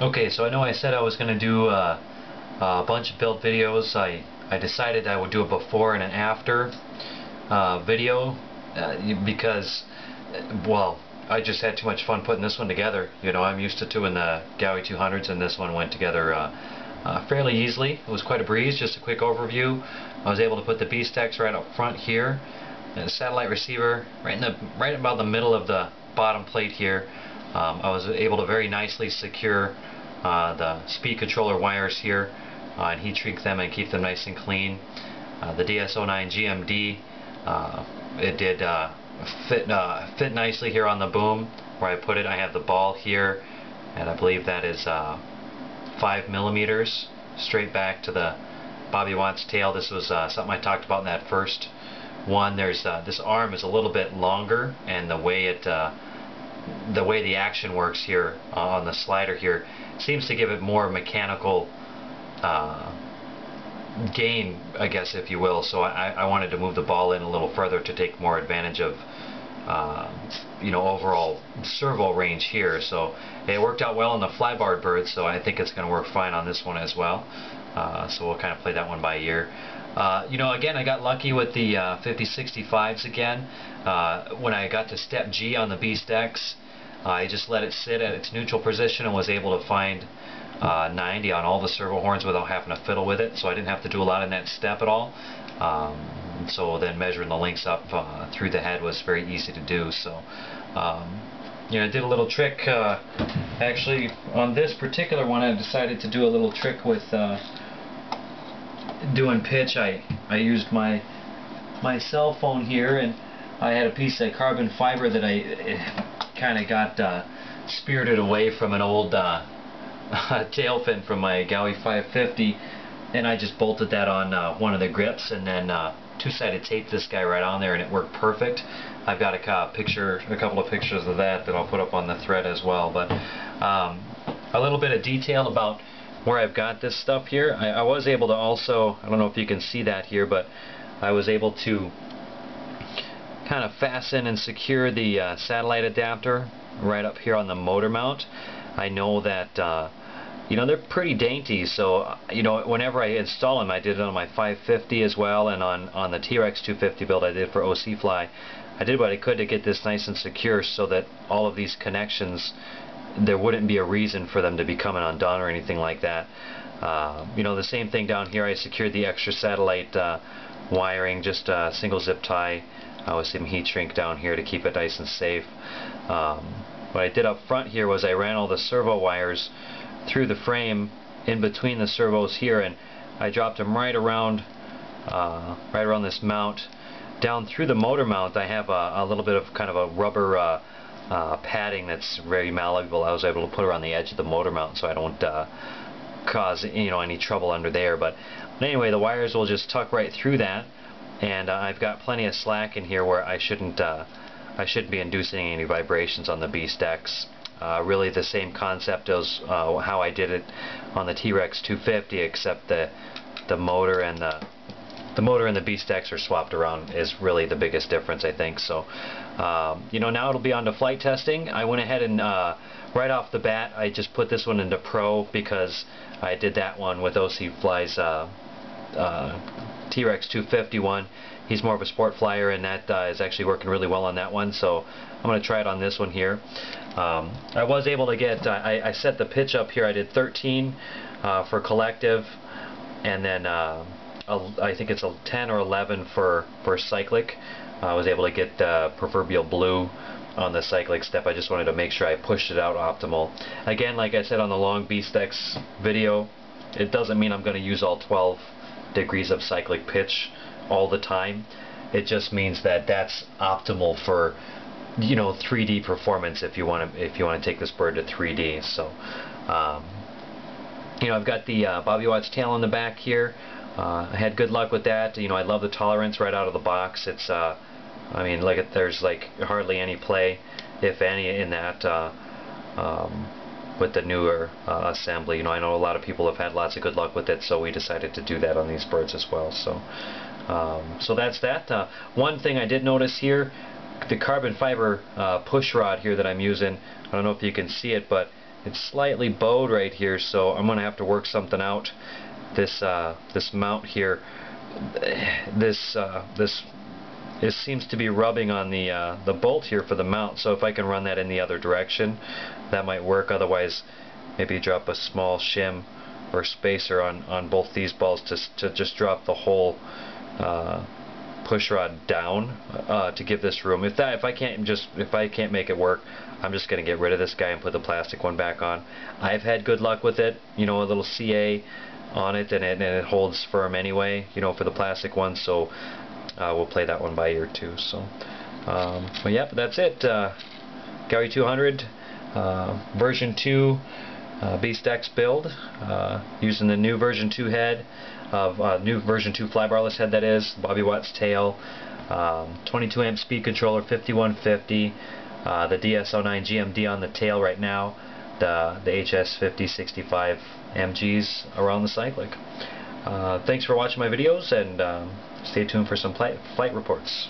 Okay, so I know I said I was going to do a bunch of build videos. I decided I would do a before and an after video because, well, I just had too much fun putting this one together. You know, I'm used to doing the Gaui 200s, and this one went together fairly easily. It was quite a breeze. Just a quick overview. I was able to put the BeastX right up front here, and a satellite receiver right about the middle of the bottom plate here. I was able to very nicely secure the speed controller wires here and heat shrink them and keep them nice and clean. The DS09 GMD, it did fit nicely here on the boom where I put it. I have the ball here, and I believe that is 5mm straight back to the Bobby Watts tail. This was something I talked about in that first one. There's this arm is a little bit longer, and the way the action works here on the slider here seems to give it more mechanical gain, I guess, if you will. So I wanted to move the ball in a little further to take more advantage of you know, overall servo range here. So it worked out well on the flybarred bird, so I think it's going to work fine on this one as well. So we'll kind of play that one by ear. You know, again, I got lucky with the 5065s again. When I got to step G on the BeastX, I just let it sit at its neutral position and was able to find 90 on all the servo horns without having to fiddle with it, so I didn't have to do a lot in that step at all. So then measuring the links up through the head was very easy to do. So you know, I did a little trick actually on this particular one. I decided to do a little trick with doing pitch. I used my cell phone here, and I had a piece of carbon fiber that I kind of got spirited away from an old tail fin from my Gaui 550, and I just bolted that on one of the grips, and then two-sided taped this guy right on there, and it worked perfect. I've got a couple of pictures of that I'll put up on the thread as well. But a little bit of detail about where I've got this stuff here. I was able to also, I don't know if you can see that here, but I was able to kind of fasten and secure the satellite adapter right up here on the motor mount. I know that you know, they're pretty dainty, so you know, whenever I install them, I did it on my 550 as well, and on the T-Rex 250 build I did for OCFly. I did what I could to get this nice and secure so that all of these connections, there wouldn't be a reason for them to be coming undone or anything like that. You know, the same thing down here. I secured the extra satellite wiring, just a single zip tie with some heat shrink down here to keep it nice and safe. What I did up front here was I ran all the servo wires through the frame in between the servos here, and I dropped them right around this mount. Down through the motor mount I have a little bit of kind of a rubber padding that's very malleable. I was able to put around the edge of the motor mount so I don't cause, you know, any trouble under there. But anyway, the wires will just tuck right through that, and I've got plenty of slack in here where I shouldn't be inducing any vibrations on the BeastX. Really the same concept as how I did it on the T-Rex 250, except the motor and the BeastX are swapped around is really the biggest difference, I think. So you know, now it'll be on to flight testing. I went ahead and right off the bat I just put this one into Pro because I did that one with OCFlys T-Rex 251. He's more of a sport flyer, and that is actually working really well on that one, so I'm going to try it on this one here. I was able to get, I set the pitch up here. I did 13 for collective, and then I think it's a 10 or 11 for cyclic. I was able to get the proverbial blue on the cyclic step. I just wanted to make sure I pushed it out optimal. Again, like I said on the long BeastX video, it doesn't mean I'm going to use all 12 degrees of cyclic pitch all the time. It just means that that's optimal for, you know, 3D performance if you want to take this bird to 3D. So you know, I've got the Bobby Watts tail on the back here. I had good luck with that. You know, I love the tolerance right out of the box. It's I mean, like, there's like hardly any play, if any, in that with the newer assembly. You know, I know a lot of people have had lots of good luck with it, so we decided to do that on these birds as well. So so that's that. One thing I did notice here, the carbon fiber push rod here that I'm using, I don't know if you can see it, but it's slightly bowed right here, so I'm gonna have to work something out. This mount here, this seems to be rubbing on the bolt here for the mount, so if I can run that in the other direction, that might work. Otherwise, maybe drop a small shim or spacer on both these balls to just drop the whole push rod down to give this room. If I can't make it work, I'm just going to get rid of this guy and put the plastic one back on. I've had good luck with it, you know, a little CA on it, and it holds firm anyway, you know, for the plastic one. So we'll play that one by ear too. So, but yeah, that's it. Gaui 200 version 2 BeastX build, using the new version 2 head of new version 2 flybarless head, that is, Bobby Watt's tail, 22 amp speed controller, 5150, the DS09 GMD on the tail right now, the HS 5065 MGs around the cyclic. Thanks for watching my videos, and stay tuned for some flight reports.